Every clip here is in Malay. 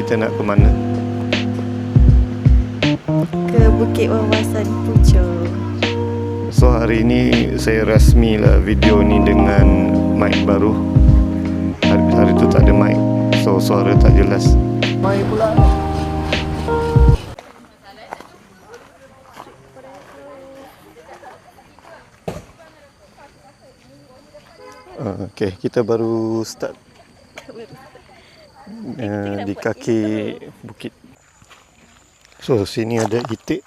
kita nak ke mana? Ke Bukit Wawasan Pucuk. So hari ini saya rasmilah video ni dengan mic baru. Hari tu tak ada mic, so suara tak jelas. Mai pula. Okay, kita baru start di kaki bukit. So sini ada itik.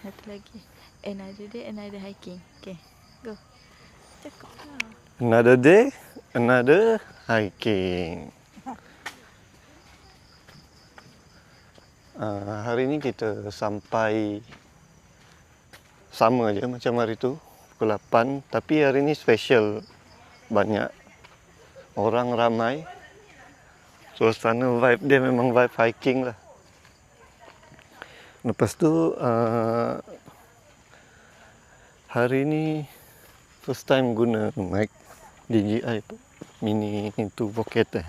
Satu lagi. Another day, another hiking. Okay, go. Cakap lah. Another day, another hiking. Hari ni kita sampai sama je macam hari tu, pukul 8. Tapi hari ni special, banyak orang ramai. Suasana vibe dia memang vibe hiking lah. Lepas tu hari ni first time guna mic DJI Mini 2 Pocket .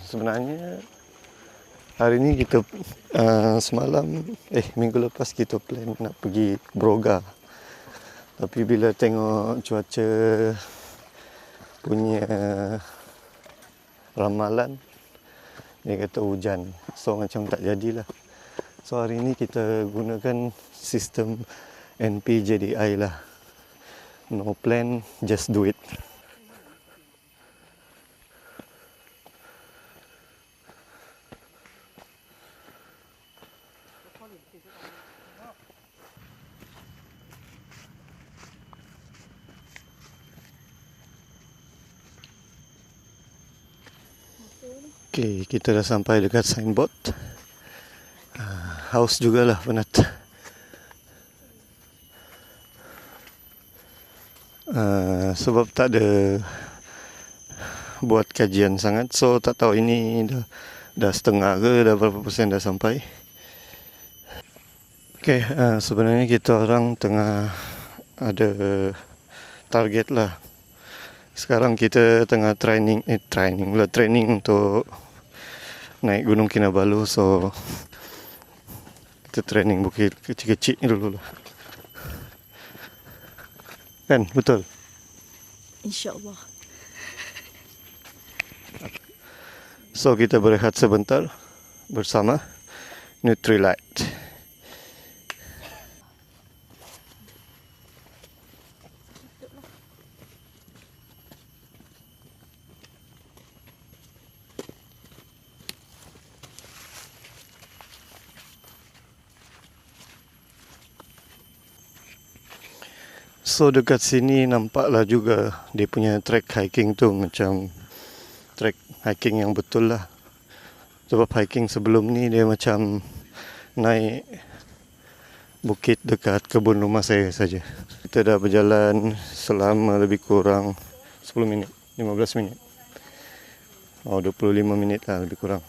Sebenarnya hari ni kita minggu lepas kita plan nak pergi Broga. Tapi bila tengok cuaca punya ramalan, dia kata hujan. So macam tak jadilah. So hari ni kita gunakan sistem NP-JDI lah. No plan, just do it. Okay, kita dah sampai dekat signboard. Haus jugalah penat. Sebab tak ada buat kajian sangat, so tak tahu ini dah setengah ke, dah berapa persen dah sampai. Okay, sebenarnya kita orang tengah ada target lah. Sekarang kita tengah training untuk naik Gunung Kinabalu. So kita training bukit kecil-kecil dulu lah. Kan, betul? InsyaAllah. So kita berehat sebentar bersama Nutrilite. So dekat sini nampaklah juga dia punya track hiking tu macam track hiking yang betul lah. Sebab hiking sebelum ni dia macam naik bukit dekat kebun rumah saya saja. Kita dah berjalan selama lebih kurang 10 minit, 15 minit. 25 minit lah lebih kurang.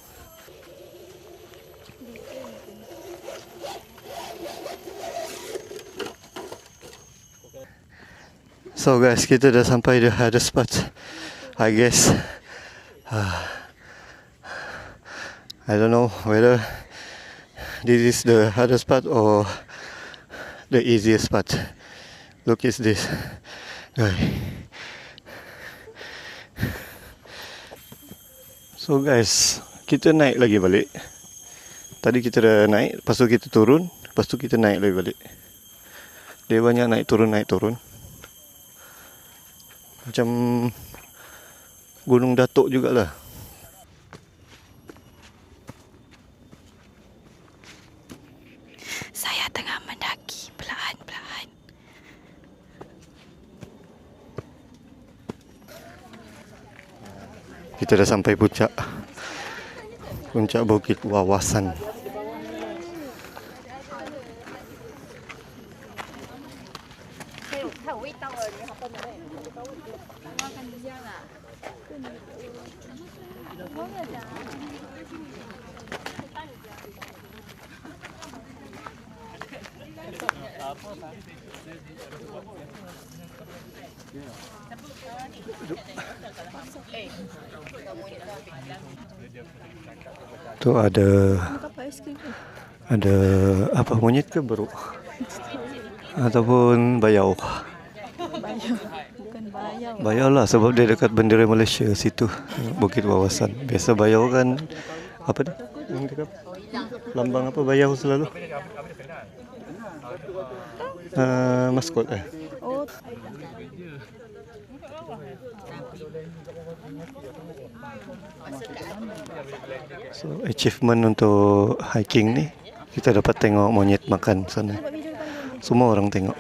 So guys, kita dah sampai the hardest spot, I guess. I don't know whether this is the hardest part or the easiest part. Look at this guy. So guys, kita naik lagi balik. Tadi kita dah naik, lepas tu kita turun, lepas tu kita naik lagi balik. Dia banyak naik turun. Macam Gunung Datuk jugalah. Saya tengah mendaki perlahan-perlahan. Kita dah sampai puncak. puncak Bukit Wawasan. Tu ada apa, monyet ke beruk ataupun bayau? Bukan bayau. Bayau lah, sebab dia dekat bendera Malaysia situ, Bukit Wawasan. Biasa bayau kan apa dia? Yang dekat lambang apa bayau selalu? Maskot Oh, So achievement untuk hiking ni, kita dapat tengok monyet makan sana. Semua orang tengok.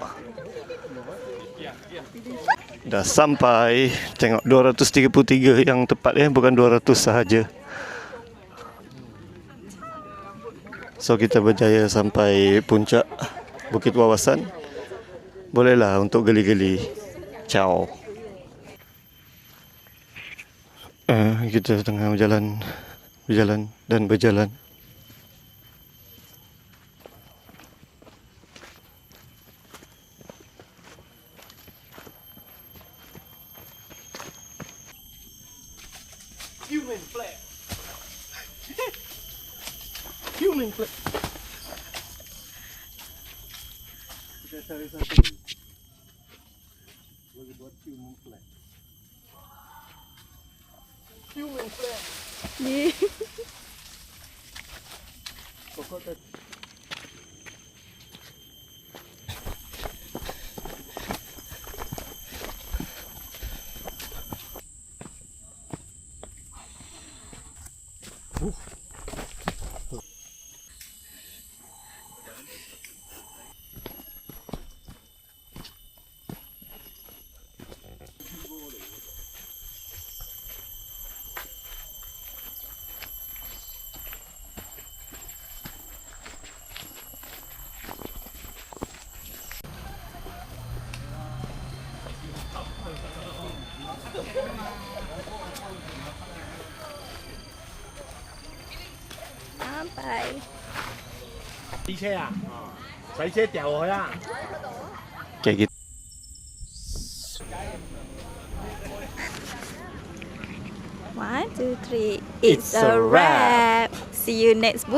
Dah sampai. Tengok 233 yang tepat bukan 200 sahaja. So kita berjaya sampai puncak Bukit Wawasan. Bolehlah untuk geli-geli. Ciao. Kita tengah berjalan dan berjalan. Human flag. Human flag. Kita cari satu. Boleh buat human flag. Human flag. yeah. Pokok tadi. Sampai. 洗車啊？洗車掉落去啊！ Kayak gitu. One, two, three. It's a wrap. See you next book.